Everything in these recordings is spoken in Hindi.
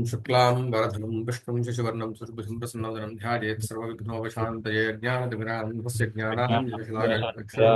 शुक्लां वरधनं विष्णुं शशिवर्णं चतुर्भुजं प्रसन्नवदनं ध्यायेत् सर्वविघ्नोपशान्तये ज्ञानतिमिरान्धस्य ज्ञानाञ्जनशलाकया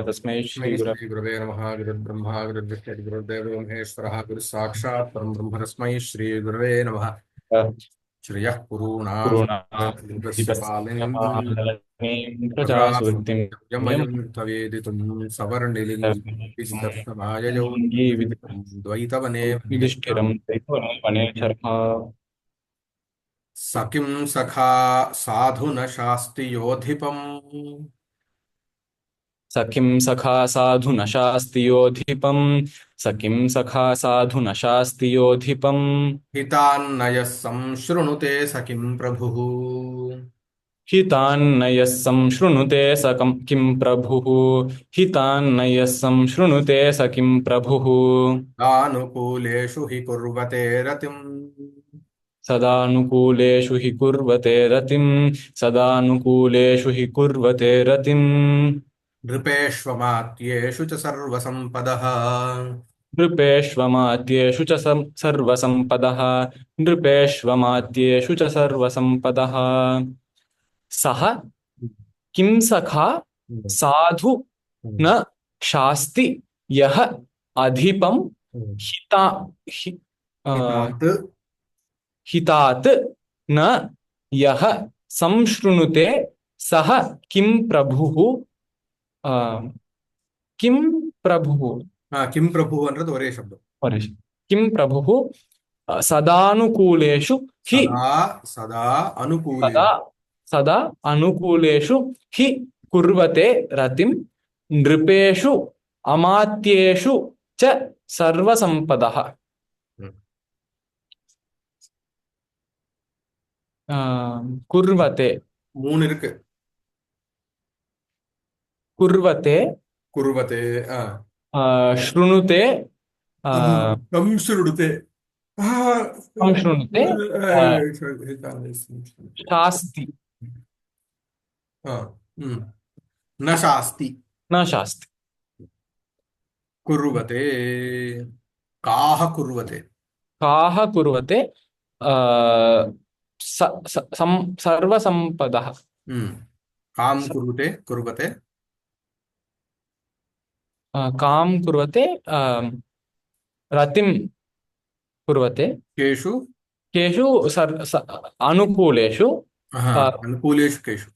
तस्मै तस्मै श्री गुरवे श्रीगुरवे नमः। गुरुर्ब्रह्मा गुरुर्विष्णुः गुरुर्देवो महेश्वरः गुरुस्साक्षात् परं ब्रह्म तस्मै श्रीगुरवे नमः। श्रियः पुरूणास्य पालनीं प्रजासुवृत्तिं प्रजासुयमयं त्ववेदितुं सवर्णिलिङ्गिस्तमाययौ द्वैतवने युधिष्ठिरं वनेचरः सखिं सखा साधु न शास्ति योधिपम् सखिं सखा साधु न शास्ति योधिपम् सखिं सखा साधु न शास्ति योधिपम् हितान्नयः संशृणुते सखिं प्रभुः। हितान्नयः संशृणुते सकं किं प्रभुः हितान्नयः संशृणुते स किं प्रभुः तानुकूलेषु हि कुर्वते रतिम् सदानुकूलेषु हि कुर्वते रतिं सदानुकूलेषु हि कुर्वते रतिम् नृपेष्वमात्येषु च सर्वसम्पदः नृपेष्वमात्येषु च सर्वसम्पदः नृपेष्वमात्येषु च सर्वसम्पदः सः किं सखा साधु न शास्ति यः अधिपं हिता हि, हितात् हितात् न यः संशृणुते सः किं प्रभुः किं प्रभुः किं प्रभुः अन्नद् वरे शब्दम् परेश किं प्रभुः सदानुकूलेषु हि सदा सदा अनुकूले सदा सदा अनुकूलेषु हि कुर्वते रतिं नृपेषु अमात्येषु च सर्वसम्पदः कुर्वते मून् इरुक्कु कुर्वते कुर्वते शृणुते संशृणुते संशृणुते शास्ति न शास्ति न शास्ति कुर्वते काः कुर्वते काः कुर्वते सर्वसम्पदः कां कुरुते कुर्वते कां कुर्वते रतिं कुर्वते केषु केषु अनुकूलेषु अनुकूलेषु केषु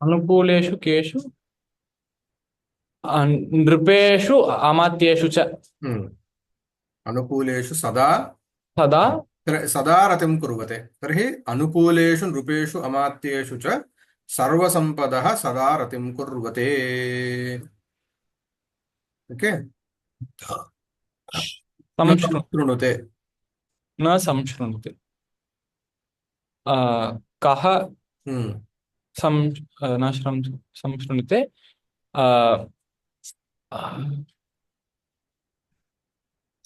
अनुकूलेषु केषु नृपेषु अमात्येषु च अनुकूलेषु सदा तदा सदा रतिं कुर्वते तर्हि अनुकूलेषु नृपेषु अमात्येषु च सर्वसम्पदः सदा रतिं कुर्वते। ओके न संशृणुते न संशृणुते कः न संशृणुते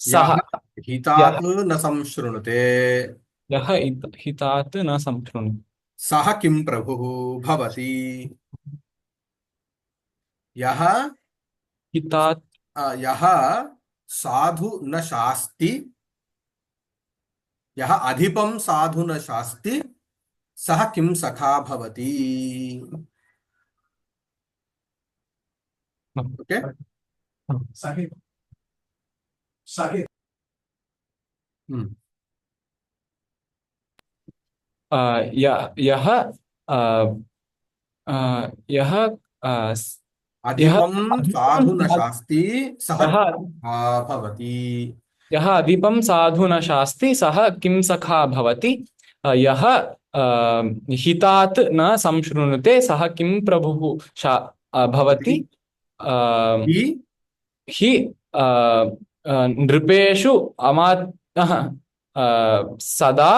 यः सः हितात् न संशृणुते यः हितात् न संशृणुते सः किं प्रभुः भवति। यः हितात् यः साधु न शास्ति यः अधिपं साधु न शास्ति सः किं सखा भवति। ओके सहे सहे यः यः अधिपं साधु न शास्ति सः भवति। यः अधिपं साधु न शास्ति सः किं सखा भवति। यः हितात् न संशृणुते सः किं प्रभुः भवति। हि नृपेषु सदा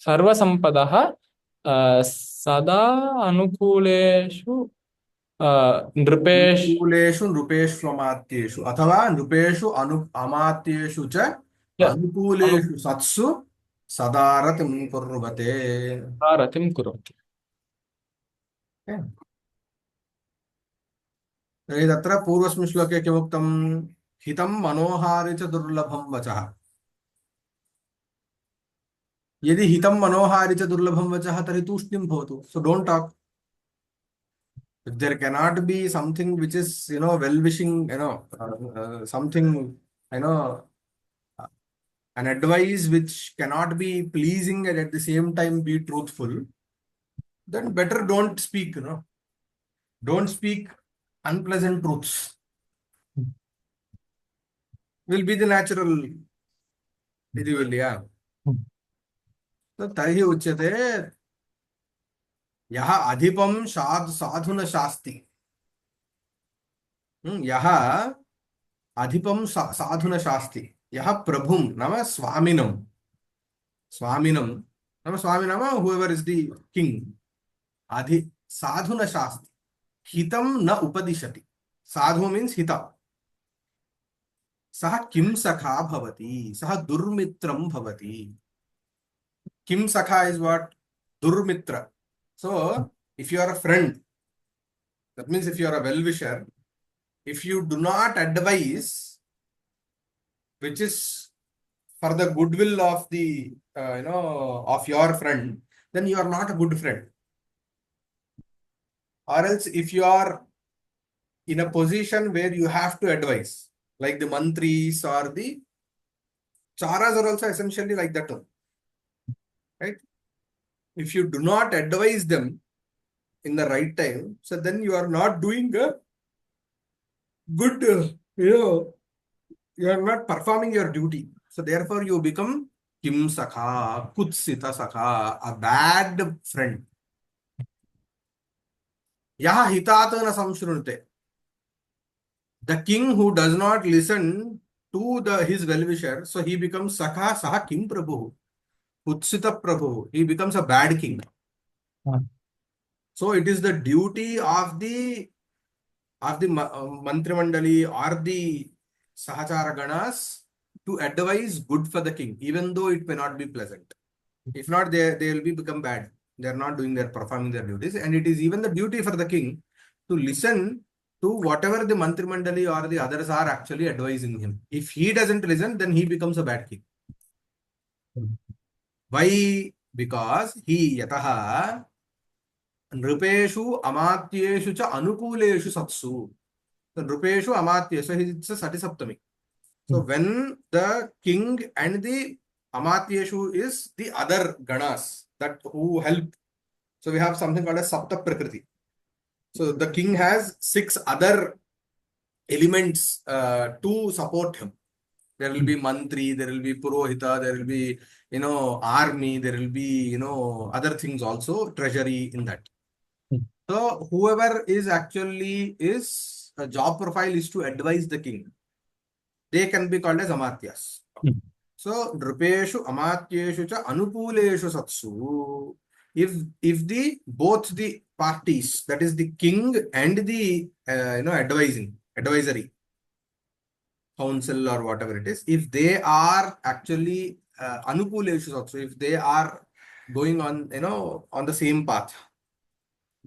सर्वसम्पदः सदा अनुकूलेषु नृपेष्वमात्येषु अथवा नृपेषु अमात्येषु च अनुकूलेषु सत्सु सदा रतिं कुर्वते। रतिं कुर्वति। तर्हि तत्र पूर्वस्मिन् श्लोके किमुक्तम् हितं मनोहारि च दुर्लभं वचः। यदि हितं मनोहारि च दुर्लभं वचः तर्हि तूष्णीं भवतु, so don't talk. If there cannot be something which is, well wishing, something, you know, an advice which cannot be pleasing and at the same time be truthful, then better don't speak, Don't speak unpleasant truths. Will be the natural, yeah. तो तर्हि उच्यते यः अधिपं साधु न शास्ति। यः अधिपं साधु न शास्ति, यः प्रभुं नाम स्वामिनं नाम स्वामी नाम whoever is the king, अधि साधु न शास्ति, हितं न उपदिशति। साधु means hita। सः किं सखा भवति, सः दुर्मित्रं भवति। किं सखा is what? Durmitra. So if you are a friend, that means if you are a well-wisher, if you do not advise, which is for the goodwill of the, of your friend, then you are not a good friend. Or else if you are in a position where you have to advise, like the mantris or the charas are also essentially like that one, right? If you do not advise them in the right time, so then you are not doing a good, you are not performing your duty. So therefore you become Kim Sakha, Kutsita Sakha, a bad friend. Yaha hitata na samshrunute. The king who does not listen to his well-wisher, so he becomes Sakha, Saha Kim Prabhu, Kutsita Prabhu. He becomes a bad king. So it is the duty of the Mantri Mandali or the Sahachara Ganas to advise good for the king, even though it may not be pleasant. If not, they will become bad. They are not performing their duties. And it is even the duty for the king to listen to whatever the Mantri Mandali or the others are actually advising him. If he doesn't listen, then he becomes a bad king. Why? Because he yataha nrupeshu amatyeshu cha anukuleshu satsu. So nrupeshu amatyeshu, so it's a sati saptami. So when the king and the amatyeshu is the other ganas that who help. So we have something called as sapta prakriti. So the king has 6 other elements to support him. There will be mantri, there will be purohita, there will be, army, there will be, other things also, treasury in that. So whoever is actually a job profile is to advise the king. They can be called as amatyas. So nrupeshu amatyeshu cha anukuleshu satsu. If both the parties, that is the king and the advisory council or whatever it is, if they are actually anukuleshu satsu, if they are going on on the same path,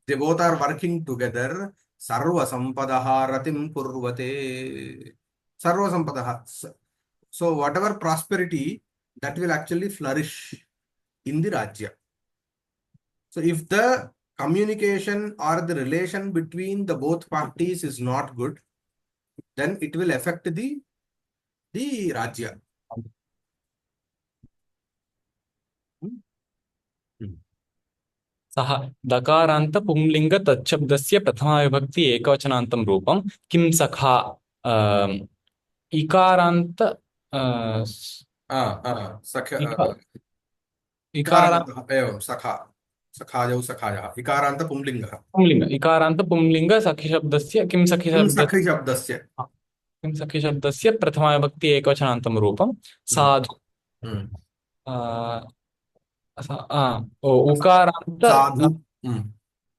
they both are working together, sarva sampadaha ratim purvate. Sarva sampadaha. So whatever prosperity, that will actually flourish in the Rajya. So if the communication or the relation between the both parties is not good, then it will affect the Rajya. सः दकारान्त पुंलिङ्ग तच्छब्दस्य प्रथमाविभक्ति एकवचनान्तं रूपं किं सखा इकारान्त एवं सखा सखायौ सखायः इकारान्त पुंलिङ्गः पुंलिङ्ग इकारान्त पुंलिङ्ग सखिशब्दस्य किं सखिशब्दस्य किं सखिशब्दस्य प्रथमाविभक्ति एकवचनान्तं रूपं साधु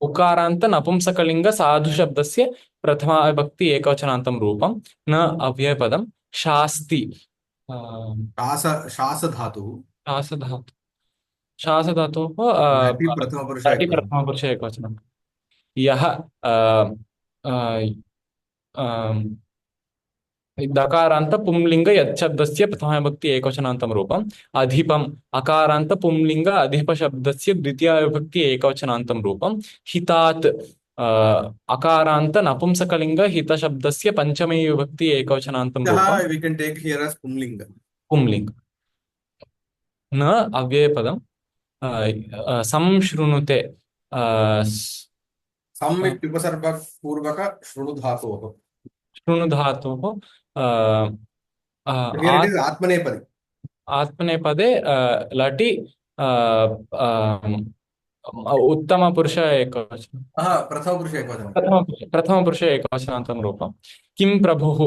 उकारान्त नपुंसकलिङ्ग साधुशब्दस्य प्रथमाविभक्ति एकवचनान्तं रूपं न अव्ययपदं शास्ति शासधातुः प्रथमपुरुष एकवचनं यः दकारान्त पुंलिंग यच्छब्दस्य प्रथमाविभक्ति एकवचनान्तं रूपम् अधिपम् अकारान्त पुंलिंग अधिपशब्दस्य द्वितीयाविभक्ति एकवचनान्तं रूपं हितात् अकारान्त नपुंसकलिंग हितशब्दस्य पंचमी विभक्ति एकवचनान्तं रूपं we can take here as pumlinga. पुंलिंग न अव्ययपदं संशृणुते सम् इत्युपसर्ग पूर्वक शृणु धातोः. शृणु धातोः Here it is आत्मनेपदी. आत्मनेपदे लटि उत्तमपुरुष एकवचनं प्रथमपुरुष एकवचनं. प्रथमपुरुष एकवचनान्तं रूपं किं प्रभुः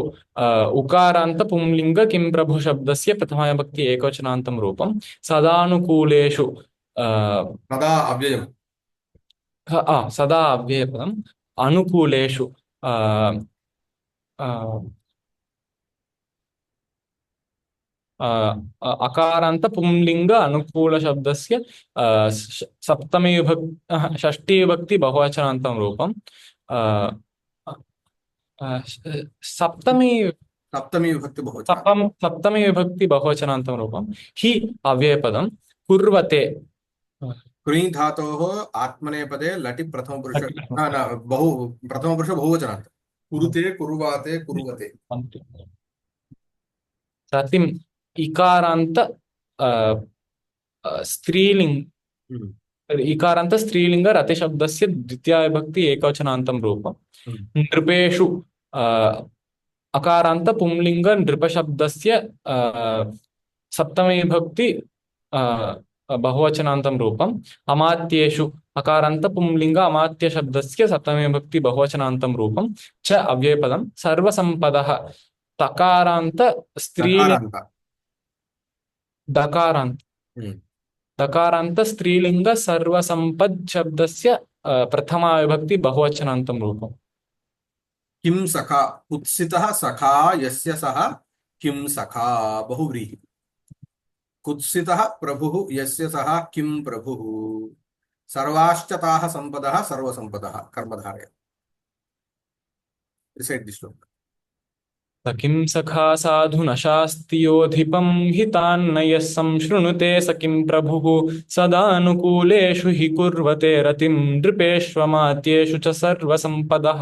उकारान्त पुंलिंग किं प्रभु शब्दस्य प्रथमाविभक्ति एकवचनान्तं रूपं सदानुकूलेषु सदा अव्ययम्. सदा अव्ययपदम् अनुकूलेषु अकारान्त पुंलिंग अनुकूल शब्दस्य सप्तमी विभक्ति षष्ठी विभक्ति बहुवचनान्तं रूपं सप्तमी सप्तमी विभक्ति बहुवचनान्तं रूपं हि अव्ययपदं कुर्वते कृञ् धातोः आत्मनेपदे लटि प्रथमपुरुष प्रथमपुरुष बहुवचनान्त. कुरुते कुर्वाते कुर्वते. रतिम् इकारान्त स्त्रीलिंग इकारान्त स्त्रीलिंग रतिशब्दस्य द्वितीयाविभक्ति एकवचनान्तं रूपं नृपेषु अकारान्त पुंलिंग नृपशब्दस्य सप्तमी विभक्ति बहुवचनान्तं रूपम् अमात्येषु अकारान्त पुंलिंग अमात्य शब्दस्य सप्तमी विभक्ति बहुवचनान्तं रूपं च अव्ययपदं सर्वसम्पदः तकारान्त स्त्रीलिंग दकारान्त दकारान्त स्त्रीलिंग सर्वसम्पद शब्दस्य प्रथमा विभक्ति बहुवचनान्तं रूपम् किं सखा कुत्सितः सखा यस्य सः किं सखा बहुव्रीहि. कुत्सितः प्रभुः यस्य सः किं प्रभुः. सर्वाश्च ताः सम्पदः सर्वसम्पदः कर्मधारय. Recite this श्लोक. स किं सखा साधु न शास्ति योऽधिपं हितान्न यः संशृणुते स किं प्रभुः सदानुकूलेषु हि कुर्वते रतिं नृपेष्वमात्येषु च सर्वसम्पदः.